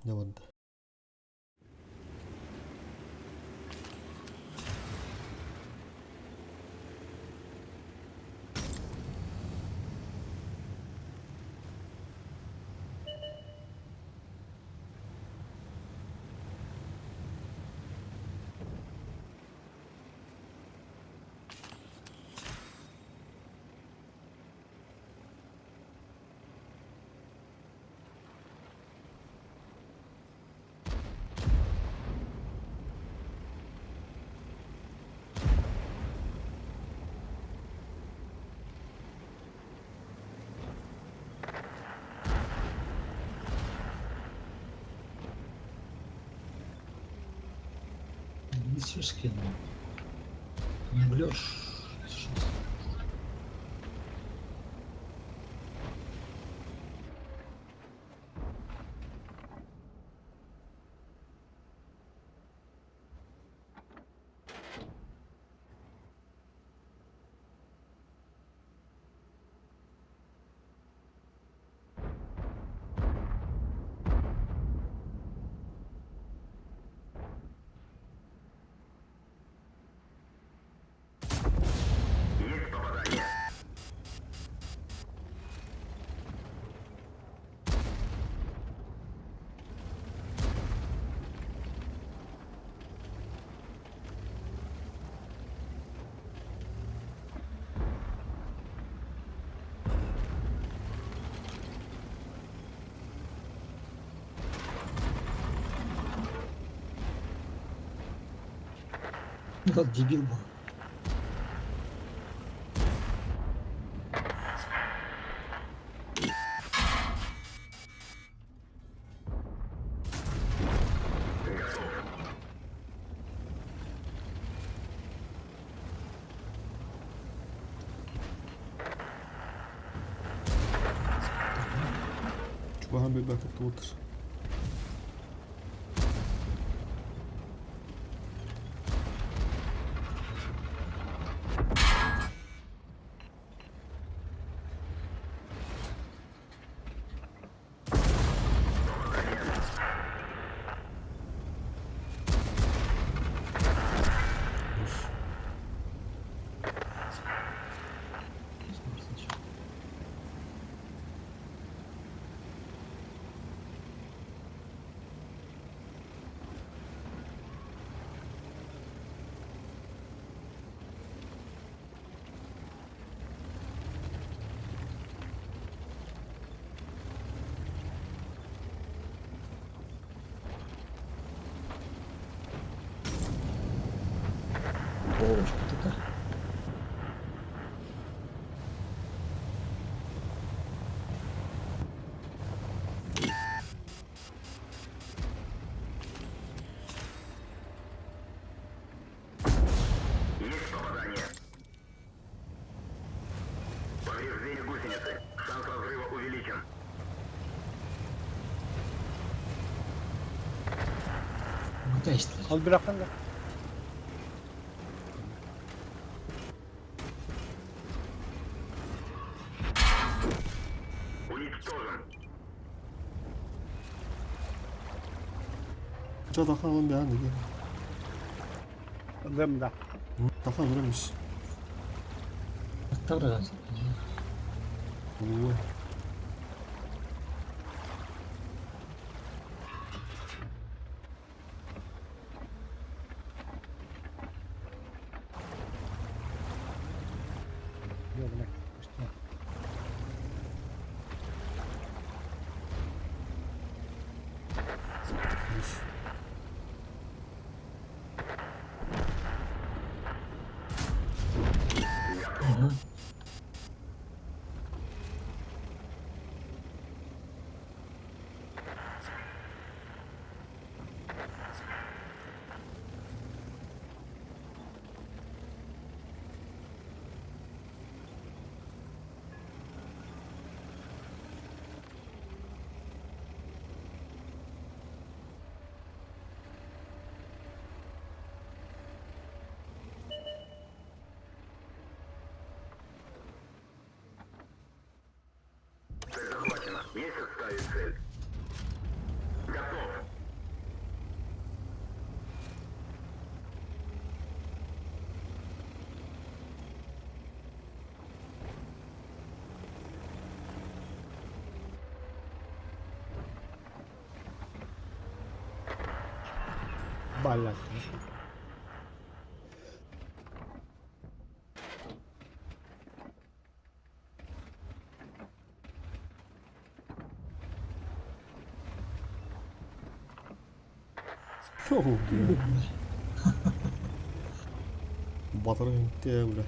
Не вода. Не все скинул. Не блешь. Вот дебил был. Чубахан bir bakıp otur. Полочка такая. Есть попадание. Повреждение гусеницы. Шанс разрыва увеличен. Мотайся. Al bırakın da. Уничтожен. 저 다카건 beğendi gel. Dımda. Daka görmüş. Hatta bırakın. Oo. Yoluna işte. Ага. Цель захвачена. Месяц ставит цель. Готов. Блядь. О, бля. Батыр кентте, бля.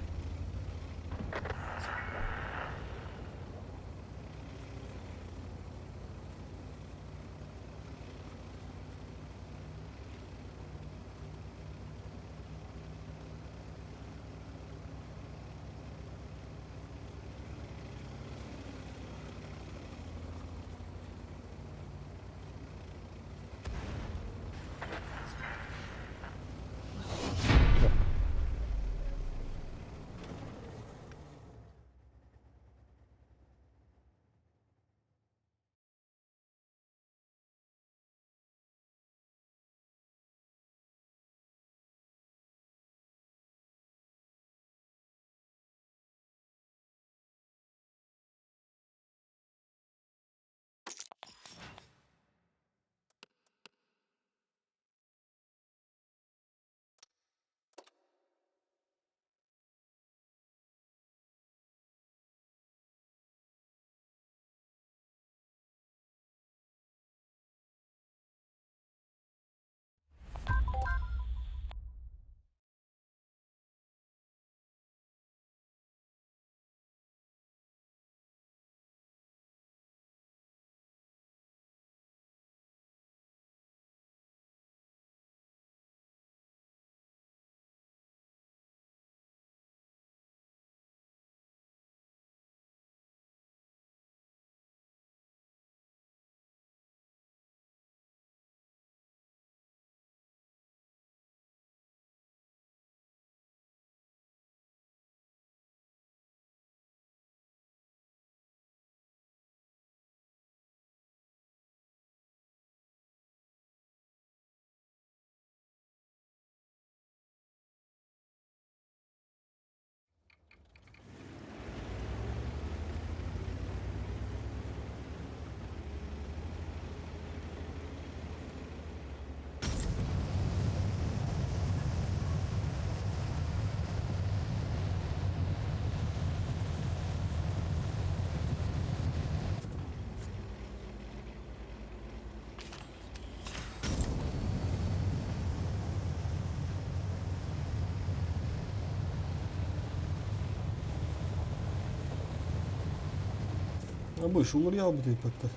Абы шулар ябы дейп атты.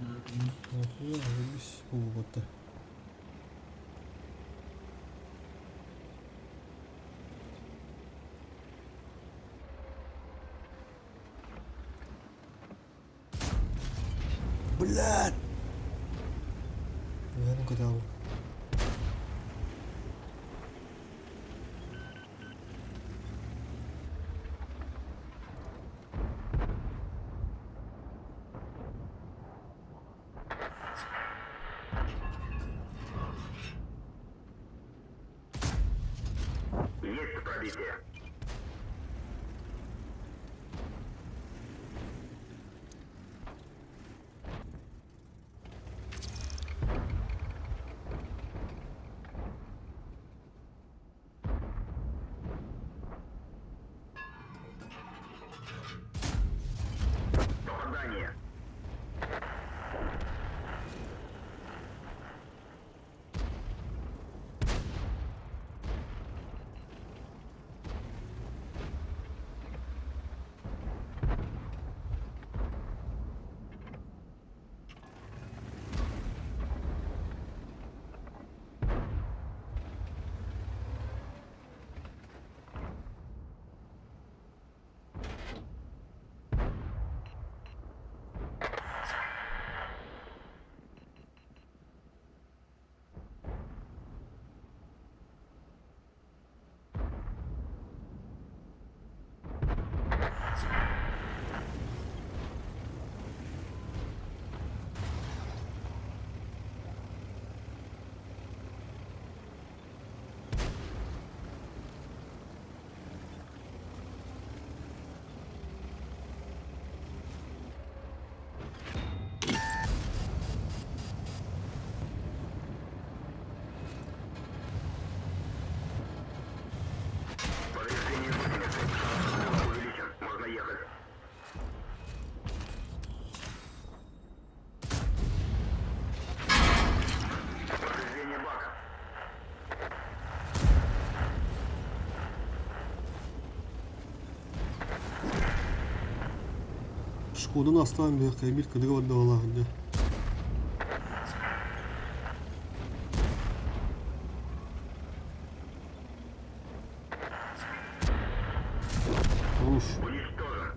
Нахуя, заебись, булып атты. Блядь! Я ну куда? Есть пробитие. Попадание. кодын астан бе каймир кыдыга бадда балагында. Уж. Уничтожен.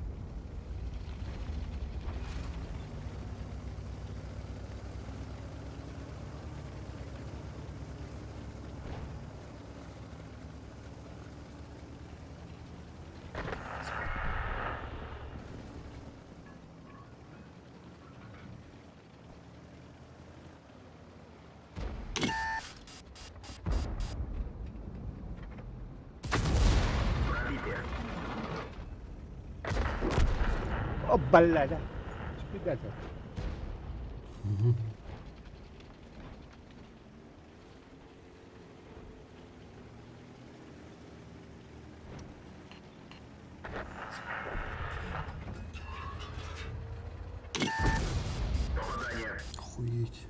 Пробитие. Oh, balla da. Spiegate. Попадание. Охуеть.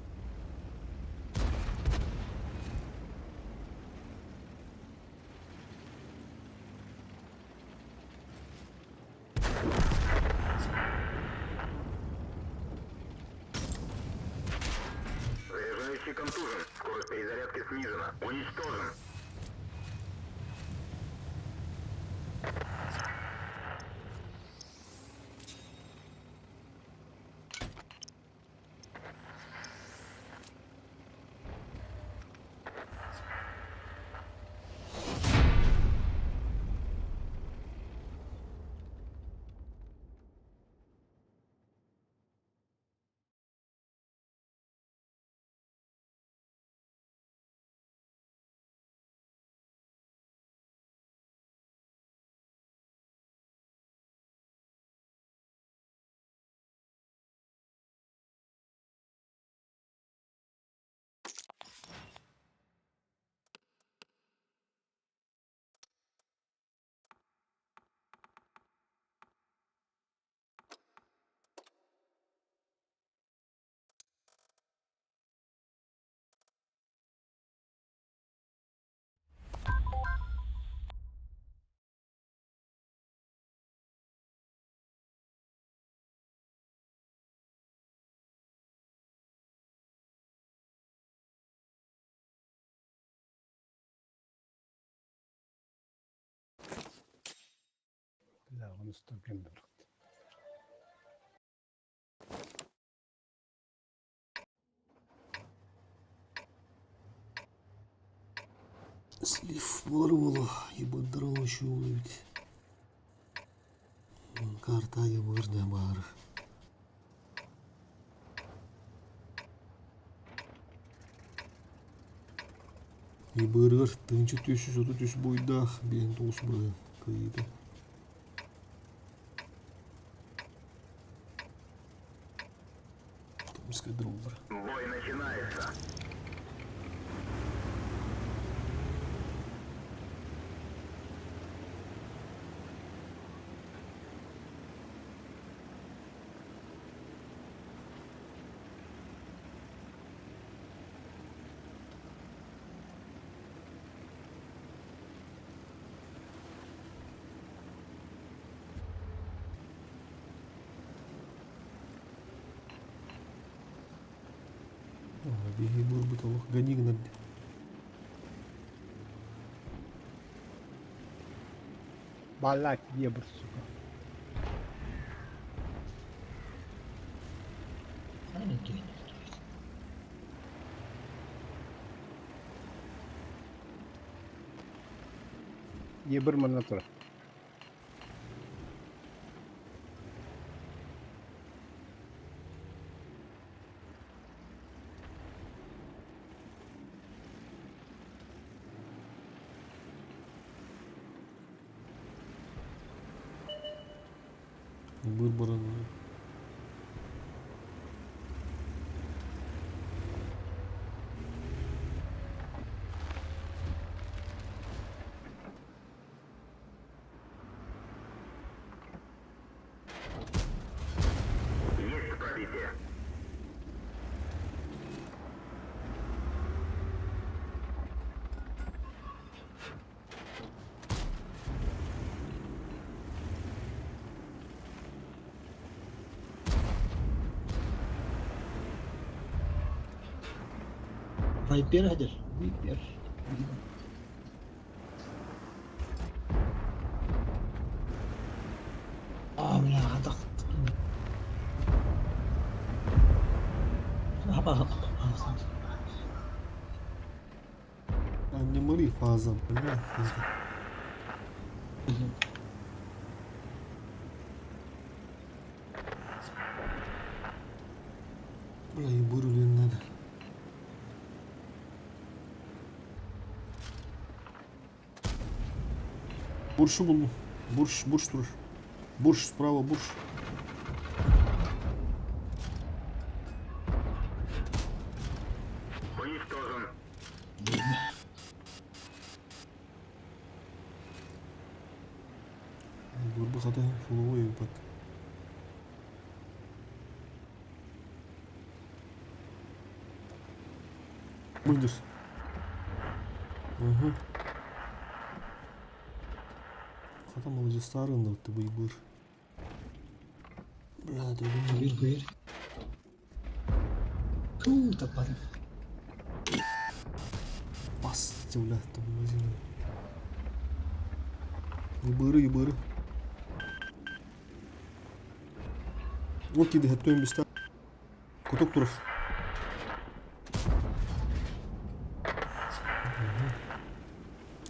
Заряжающий контужен. Скорость перезарядки снижена. Уничтожен. Да, он ступень. Слив болар болу. Ебадырын ошу болу бит. Карта ебырда бар. Ебыргар тынчы төсү соту төсү бойда бен толус бұры кыйды. Томская дробар. Бой начинается. Беги бур буталык ганигнад. Balla diye bir suka. Aynen değil. Diye bir mana tura. Быр баран. Есть пробитие. Sniper hajar. Biar. Ah, melatak. Apa? Annem arıyor fazla. Ne? Burayı buyurun. Burşu buldum. Burş durur. Burş, bravo burş. Уничтожен. Dur zaten follow bak. Buydur. Hı. Adam alıcı starın da attı buyur. Bla dedim. Buyur. Tepat. Bas jaulah temen masih. Yuburu. Oke deh itu yang bisa. Kutuk terus.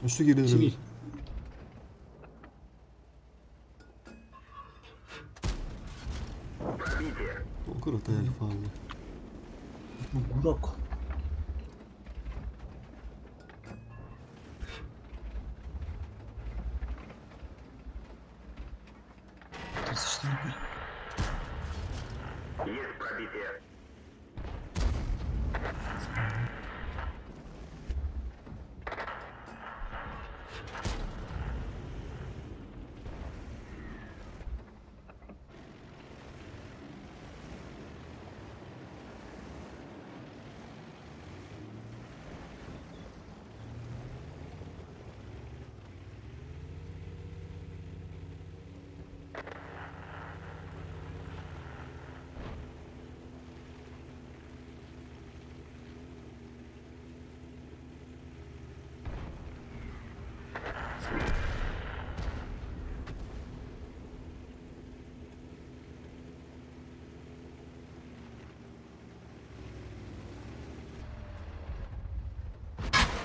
Üstü geri Sivil. dönüyor. Пробитие. O kadar tayar fazla. Buruk. Sıçtım. Есть пробитие.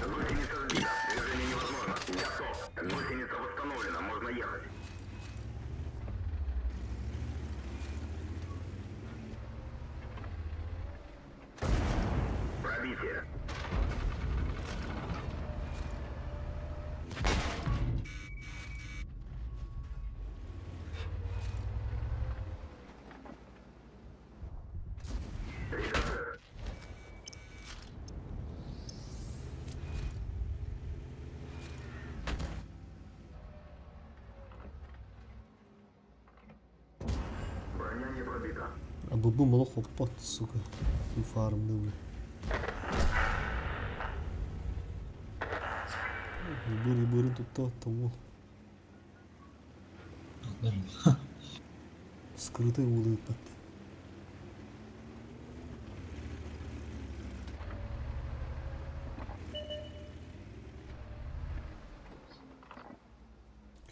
Гусеница сбита. Движение невозможно. Готов. Гусеница восстановлена. Можно ехать. Пробитие. Броня не пробита. Bu malı hoppat suka. Bu farmda bu. Yuburu tuttu tamam. Скрытый улыбка.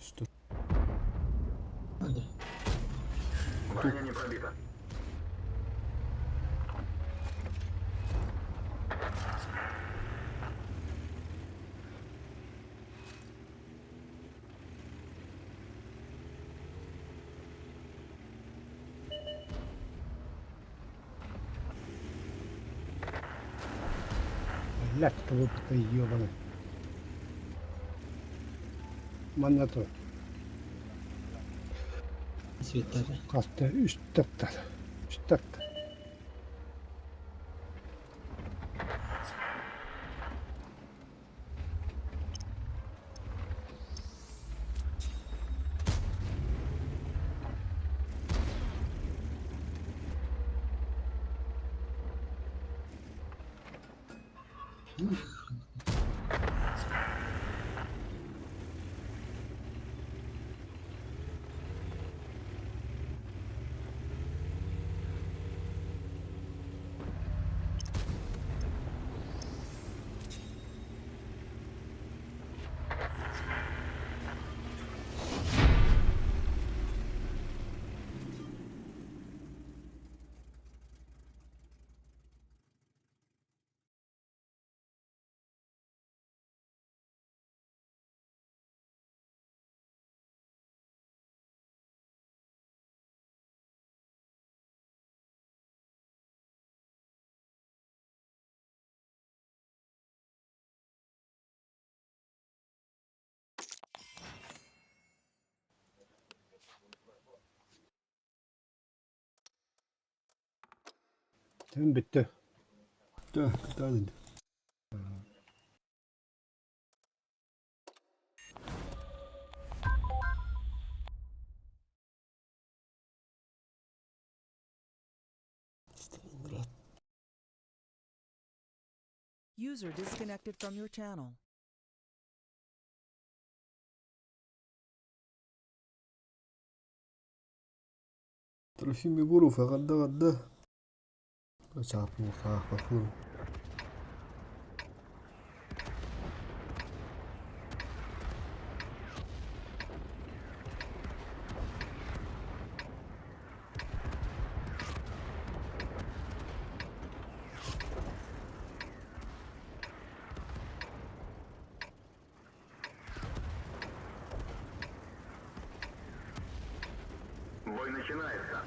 Üstü. Hadi. Броня не пробита. Блядь, кого-то ебаный. Манатор. Svetleri. Kastı üstte. Üstte. Sen bitti. Да, Каталин. Сталинград. User disconnected from your channel. Трофим Егоров, ағадда. Чапну, сақпақын. Бой начинается.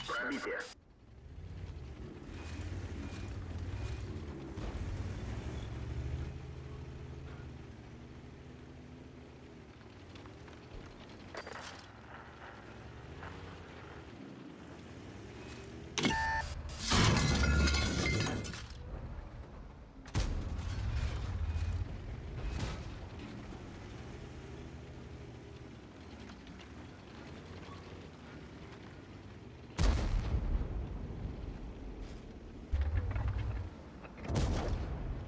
Пробитие.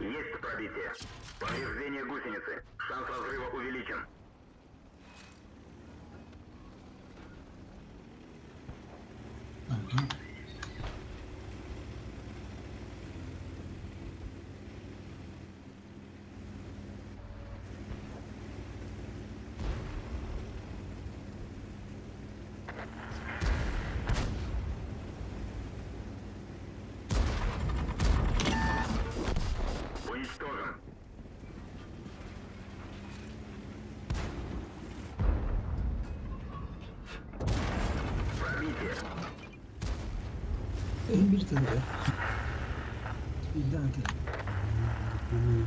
Есть пробитие. Повреждение гусеницы. Шанс разрыва увеличен. Ага. Уничтожен. Пробитие. Bir tane de. Bir tane de. Bunu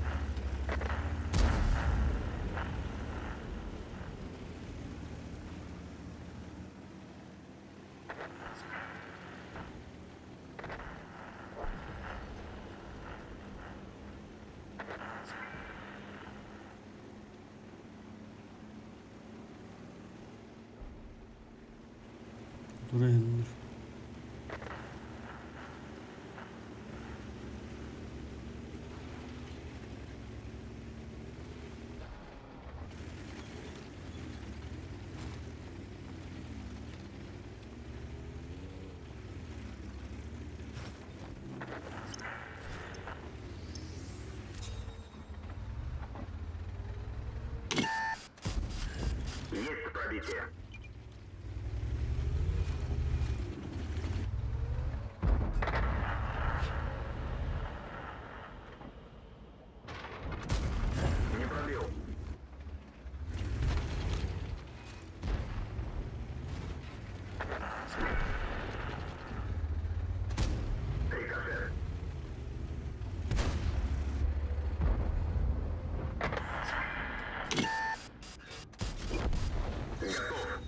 durayım. Есть пробитие. Не пробил. Рикошет. Готов.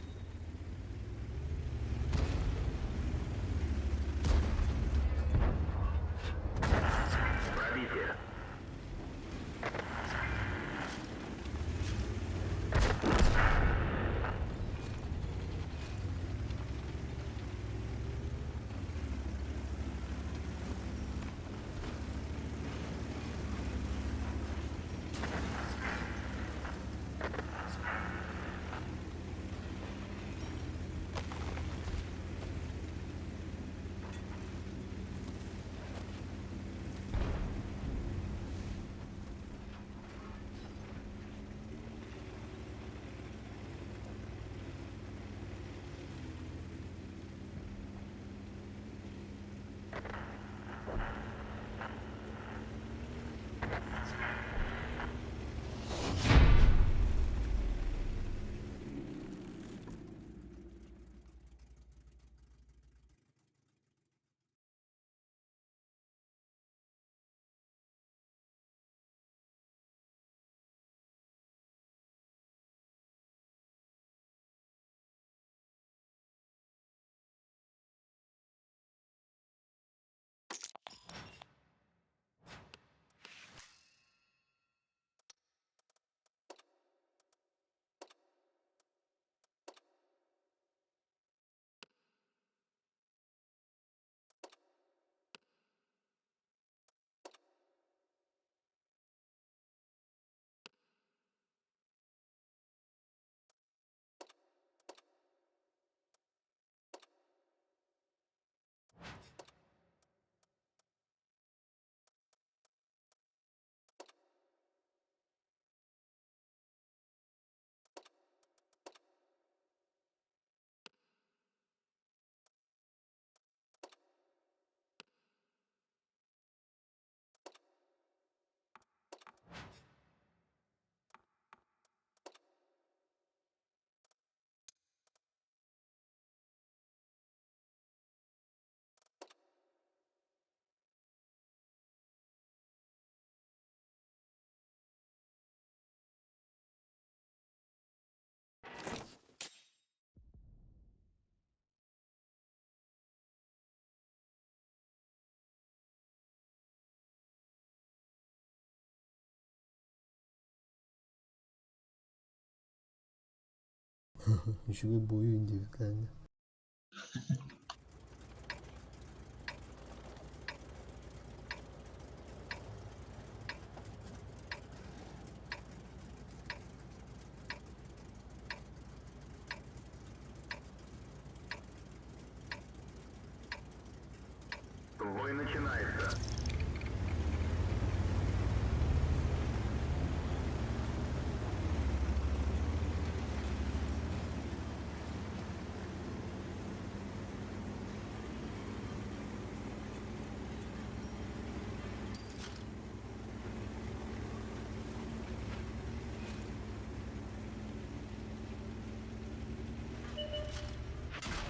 Ничего бою индивидуально. Бой начинается.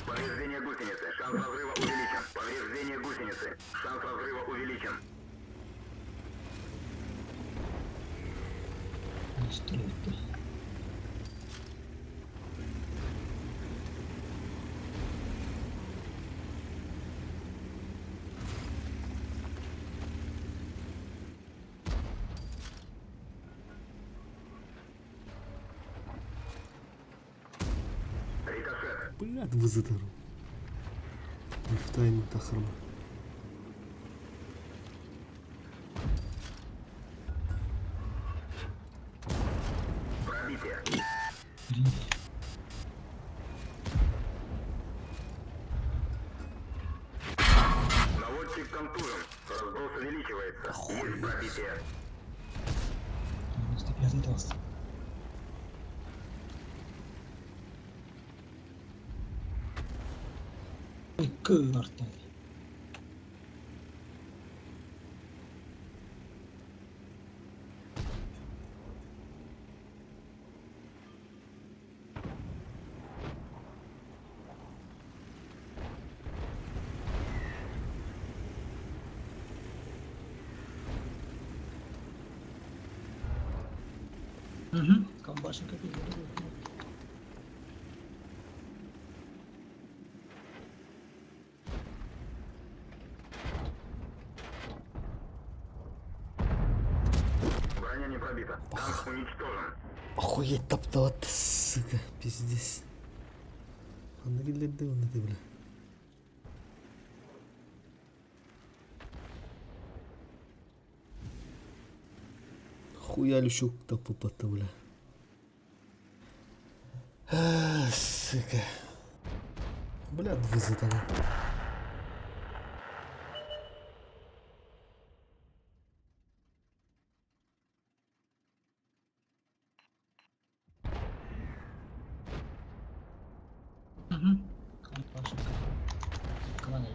Повреждение гусеницы. Шанс разрыва увеличен. Повреждение гусеницы. Шанс разрыва увеличен. Ну что это? Рикошет. Блядь, вызытару. Не в тайне тахарма. Пробитие. Наводчик контужен. Разброс увеличивается. Есть пробитие. 95-й тост. Ой, карта. Угу. Колбасник опять. Броня не пробита. Танк уничтожен. Охуеть топталады, сука, пиздец. Anda келерде онда бля. Хуя щук тапы патты, бля. Сука. Блядь, вызытана. Угу. Колбасник. Команда.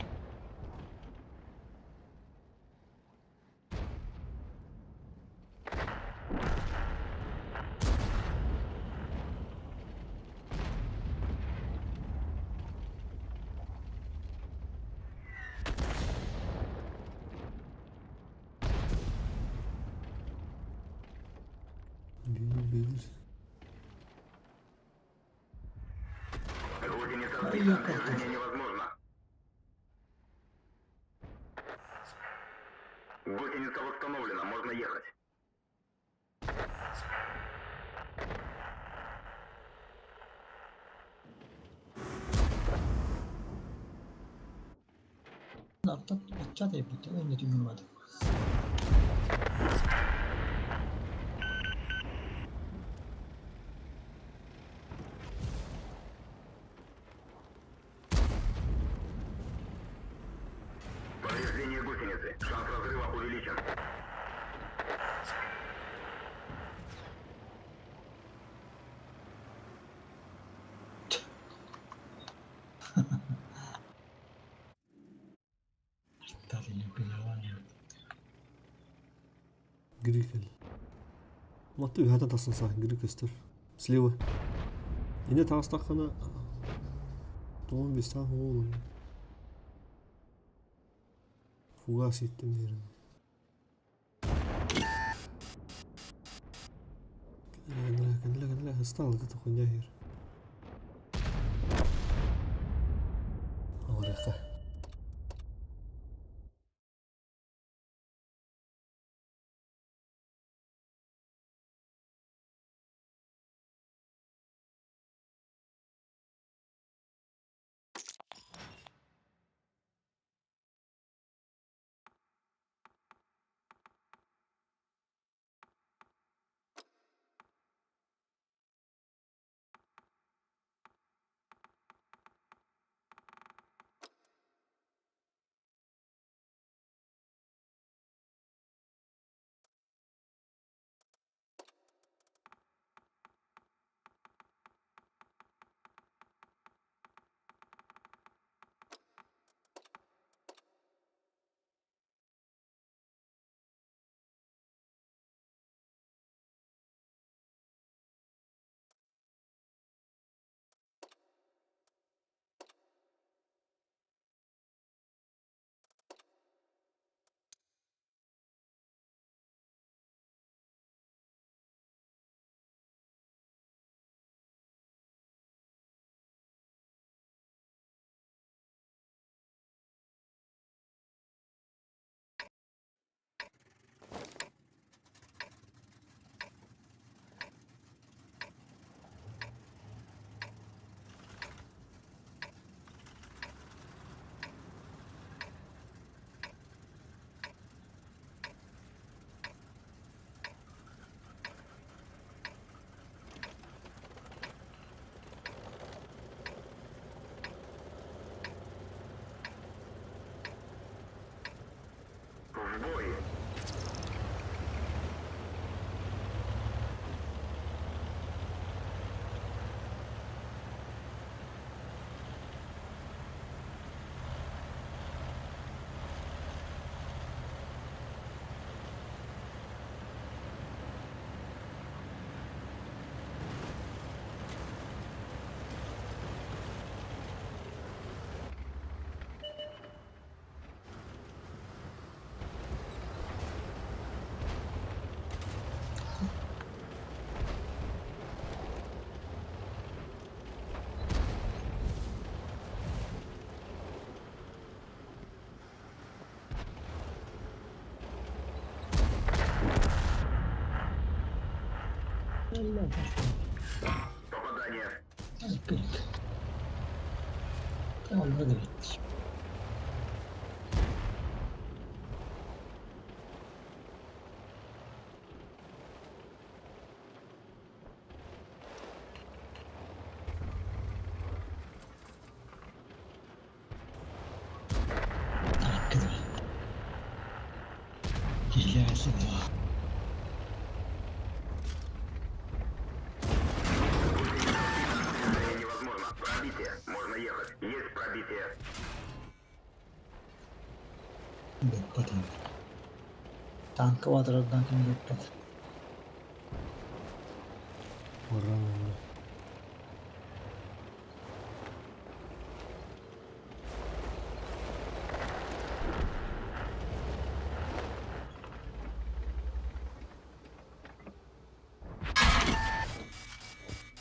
Бегу. Гусеница Ай, сбита. я как-то. Движение невозможно. Гусеница восстановлена. Можно ехать. Atacağım yapacağım. Ben de duymadım. Повреждение гусеницы. Шанс разрыва увеличен. Tabii yapıyorum. Грикель. Вот ты гата тасынса, Грикестер. Слева. Ине тастахана. Тоон бестан оğlum. Фугас еттім дерім. Кәділі, стал это хуйня хер. Ауырайқа. Попадание. Открыт. Tamam hadi bitti. Arkada. Gelemezsin ya. Движение невозможно. Пробитие. Можно ехать. Есть пробитие. Bekledim. Tankı vardır oradan kim bekledi. Varan oldu.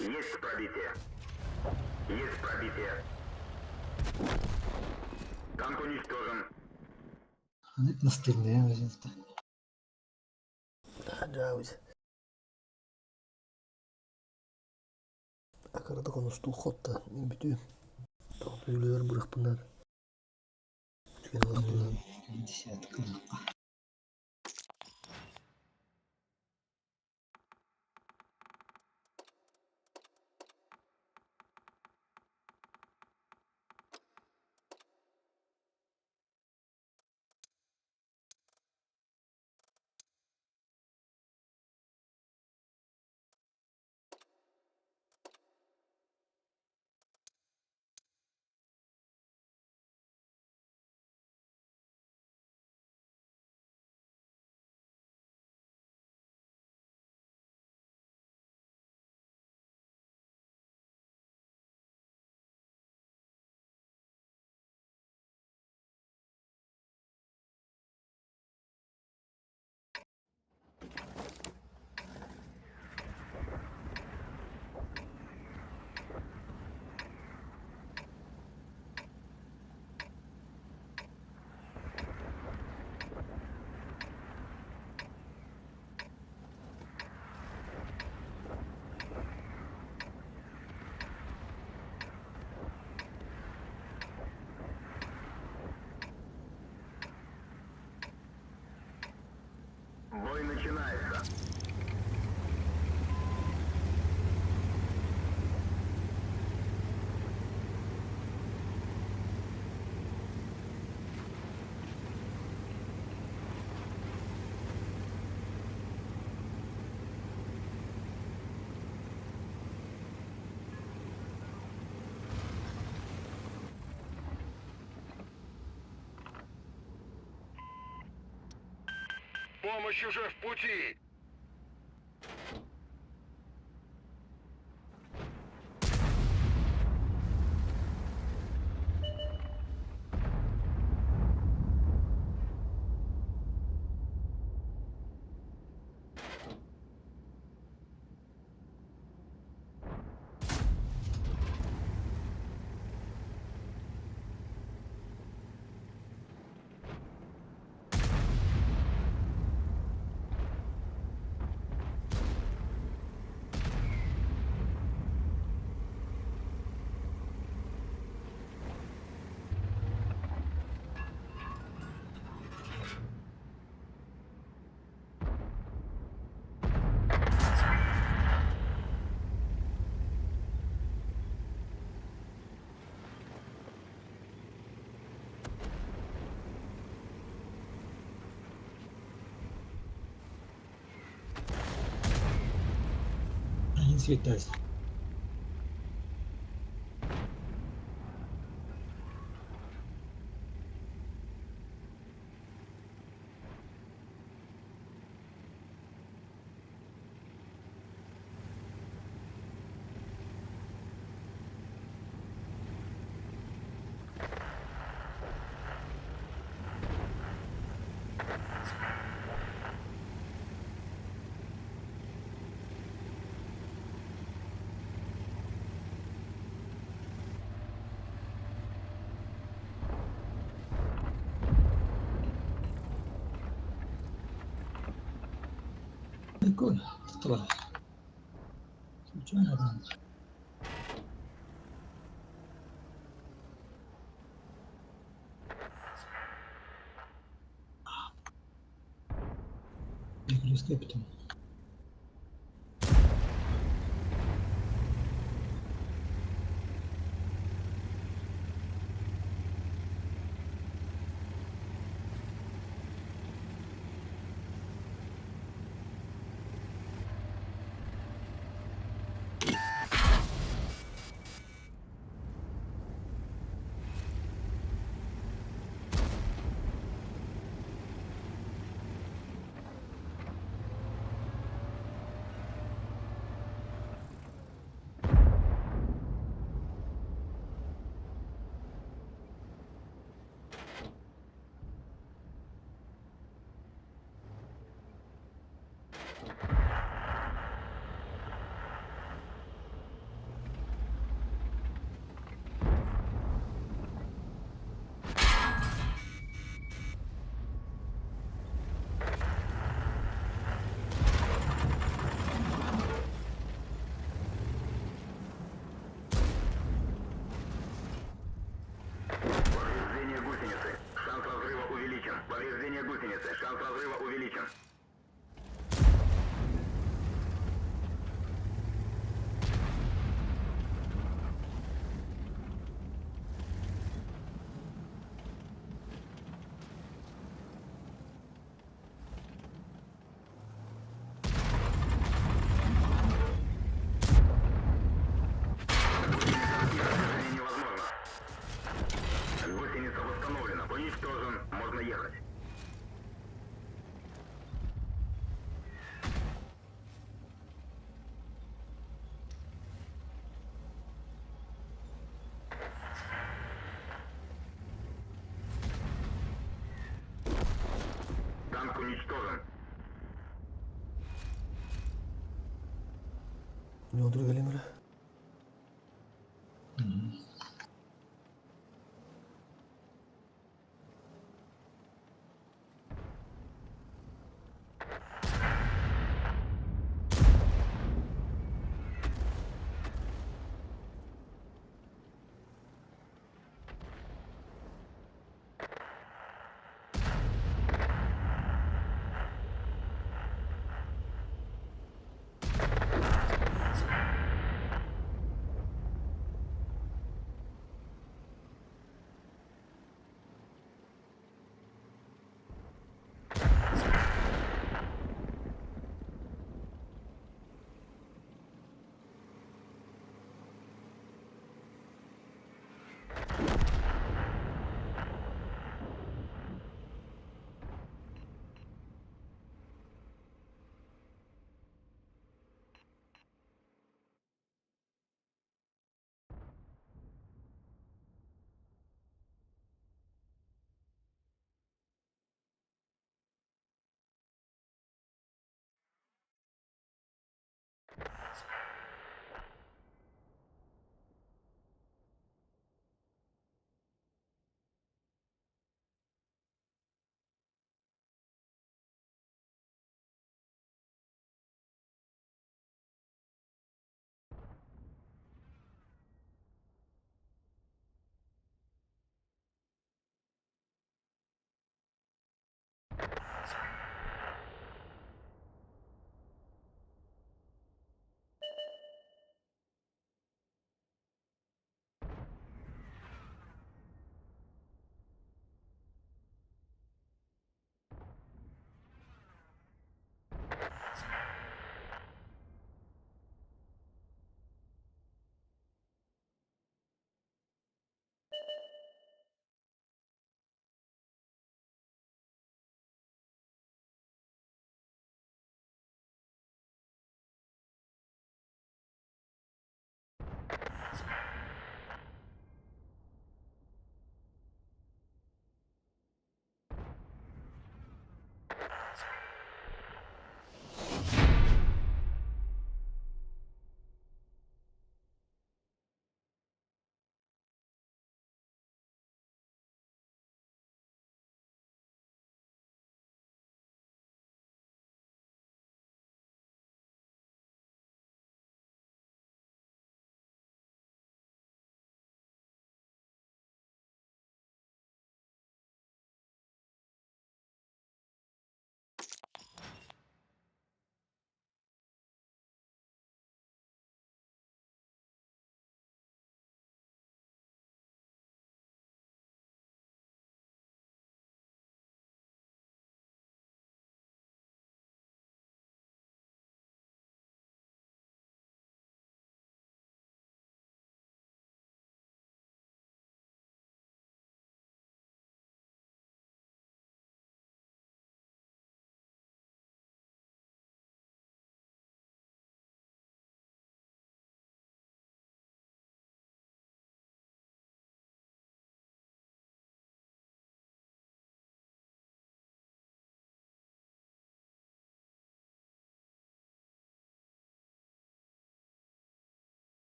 Есть пробитие. Есть пробитие. Танк уничтожен. Hani nasıl dinleyemeyeceğiz de. Tecavüz. Akarada konuştuğu hotta. Bütün. Topluyorlar bırak bunlar. Tüken bırak bunlar. Endişe kılmak. Бой начинается. Помощь уже в пути! Aynı світайся. Прикольно. Tuttular. Чего не рано? Игры с капитаном. Повреждение гусеницы. Шанс разрыва увеличен. Повреждение гусеницы. Шанс разрыва увеличен. Движение невозможно. Гусеница восстановлена. Уничтожен. Можно ехать. Танк уничтожен. Ne oldu Galimir?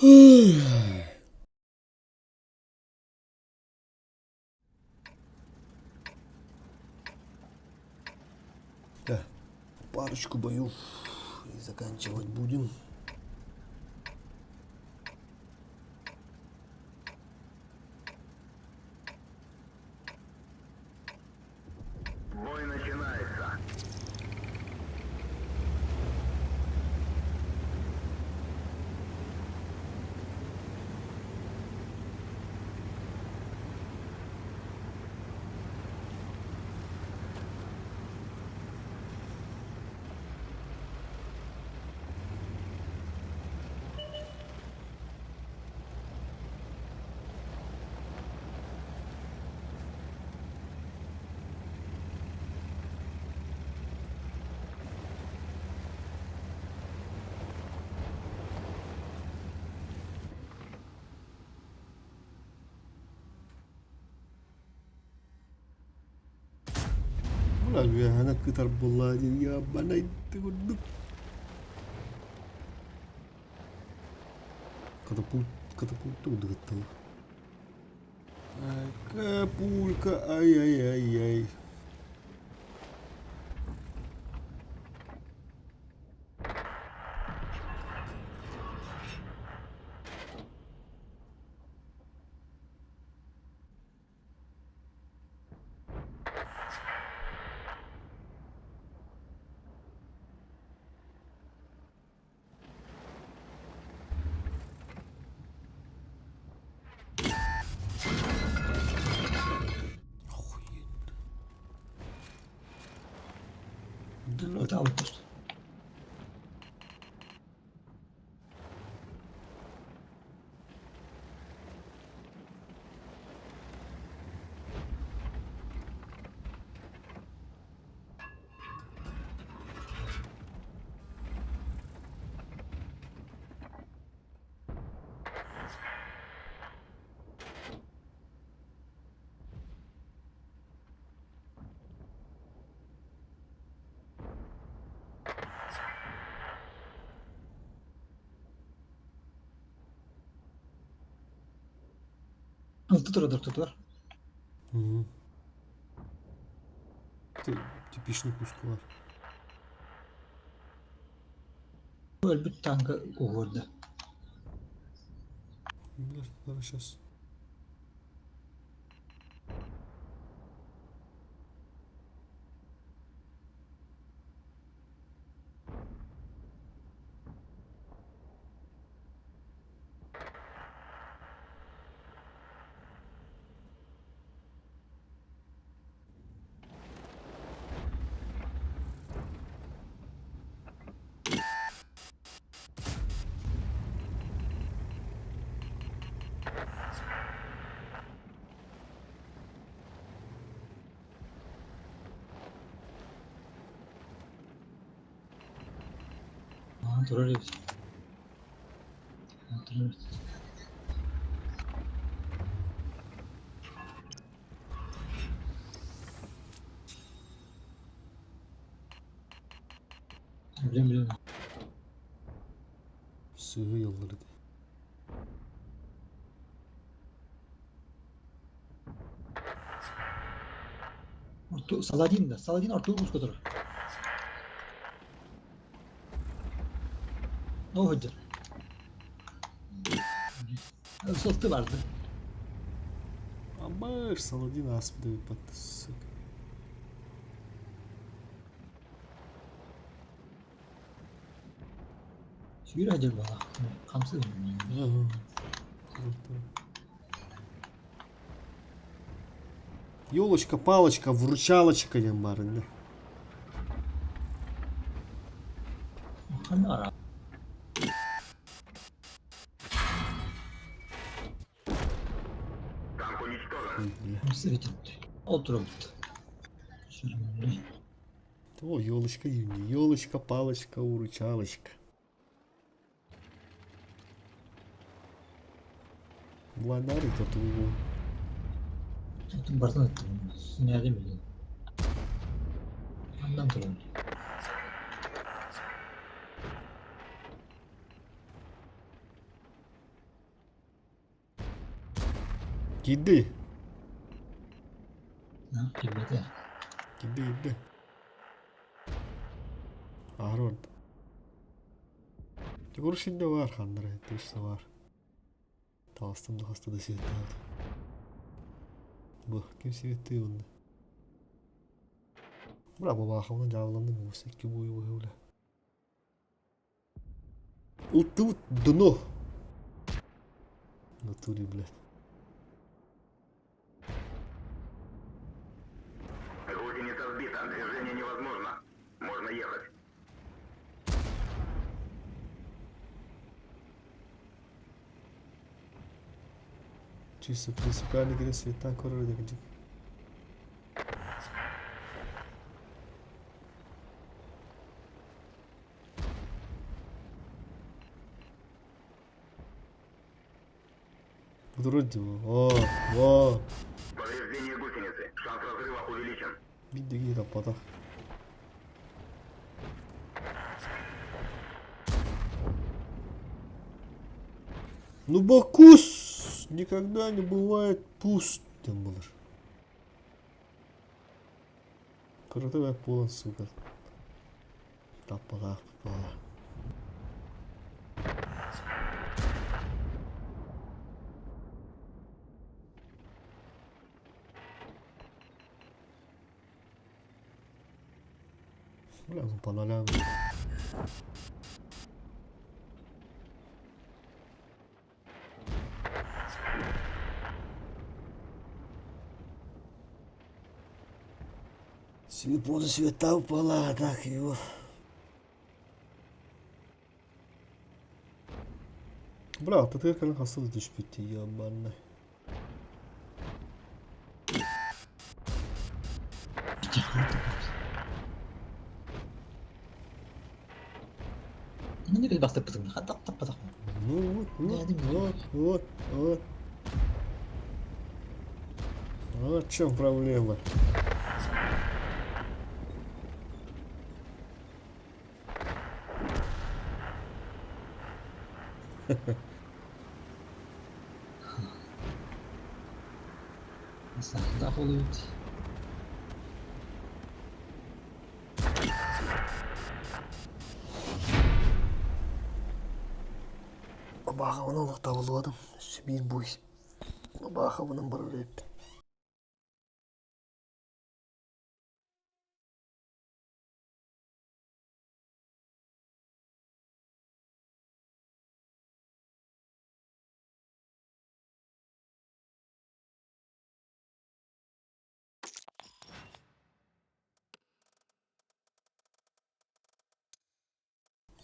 Да, парочку боев и заканчивать будем. Бой начинается. Ulan ya anak ketar bola aja ya mana itu duduk. Katapult tuh udah tuh. Kapulka ay ay ay ay. Это аутпост. Тут var. Hı. Tipичный кускlar. Böyle bir tanka uğurdu. Bunlar сейчас. Durarız. Durarız. Biliyorum. Sığ yolları. Saladin orta uç kadar. No hocam. Softu vardı. Ama Saladin aspida bir patlısı. Şükür acaba bana. Kamsız mı? Елочка, палочка, вручалочка ямарında. Hani ara. Танк уничтожен. Sırıtın. Oturup. Şöyle. О, елочка, елочка, палочка, вручалочка. Владарь тут его. Bütün bardan attım. Nerede mi? Ondan dolayı. Gitti. Ha, girmedi ya. Gitti. Ağır orada. Görüşünde var kandıra etti işte var. Tavastım da hasta da siyette aldı. Bu kim siyetti bunda. Bırak bu bakımdan cevaplandı mı bu sekki boyu öyle. Ultimate dno. Натуре, блядь. Гусеница сбита, движение невозможно. Можно ехать. Чисто принципиально говоря, света ancora vedere. Вроде бы. О. Повреждение гусеницы. Шанс разрыва увеличен. Bir de gir apada. Ну Бакус никогда не бывает пустым, блэр. Крутой полон, сука. Попала. Бля, ну по нолям. Света света упала, так его. Бля, ты как раз düşüp bitti ya bana. Ini dari bastı pızım. Hatta patak. Ну Geldim вот. Вот в чем проблема. Nasıl oluyor? Баха оны табылдым. Сибир бой. Баха бұның бір рет.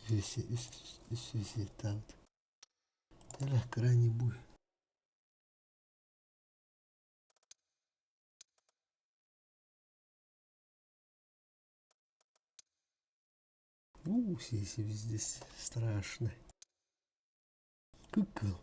Здесь там. Теля крайний бой. Сиси здесь страшно. Кукол.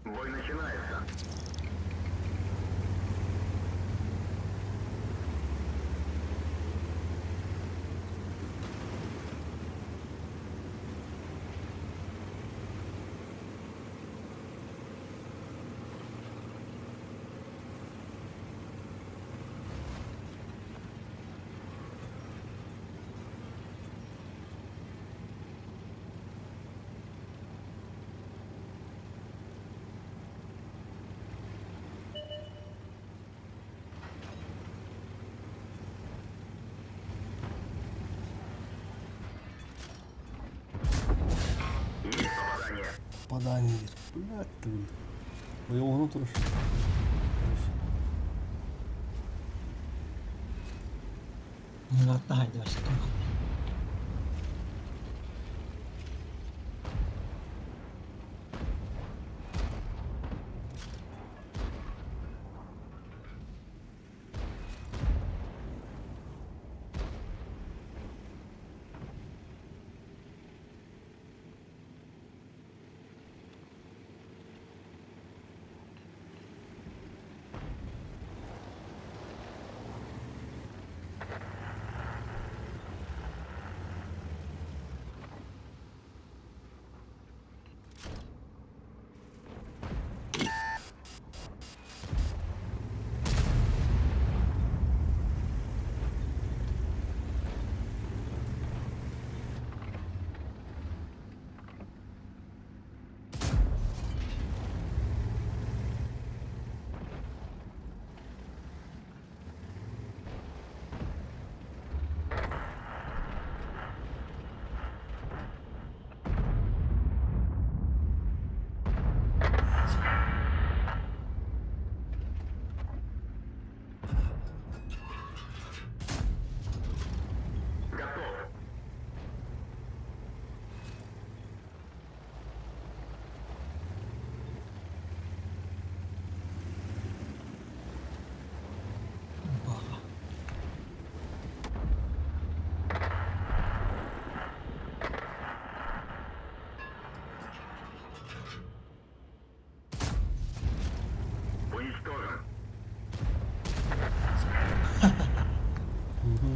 Бой начинается. Есть попадание. Попадание. Блядь ты. Ну его внутрь. Murat'la haydi başladım. Готов. Бага. Уничтожен. Угу.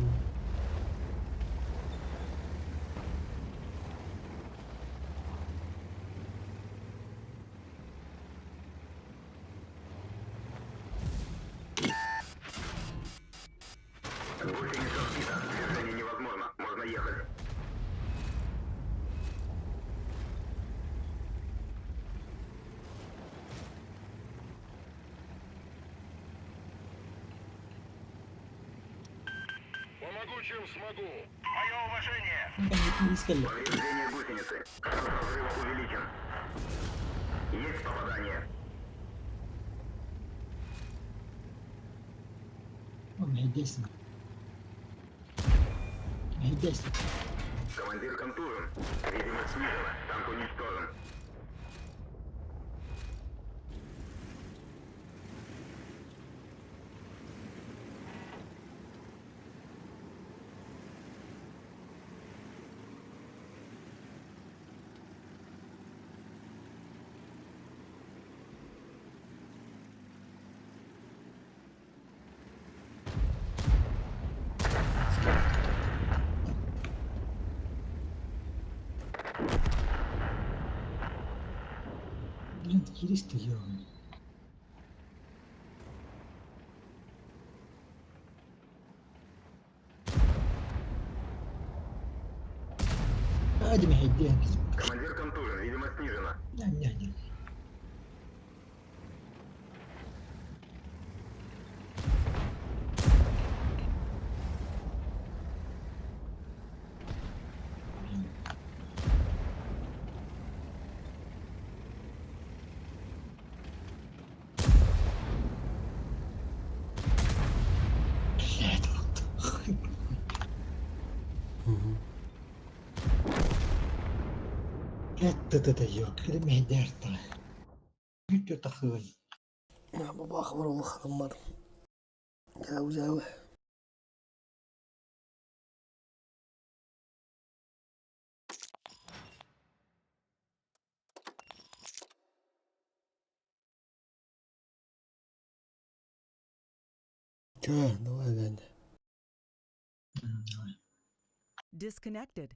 Гусеница сбита. Движение невозможно. Можно ехать. Помогу, чем смогу. Мое уважение. Ben iskele. Повреждение гусеницы. Шанс разрыва увеличен. Есть попадание. Oğlum heddesin. Heddesin. Командир контужен. Видимость снижена. Танк уничтожен. Блин, giriş geliyor. Hadi mi hediye bizim? Командир контужен. Видимость снижена. Yani. Evet oldu. Hı hı. Ette de yok. Hadi mi hediye arttı. Video takıyor. Ya bu bak var oğlum kırılmadım. Yahu yahu. Давай, Ганди. Disconnected.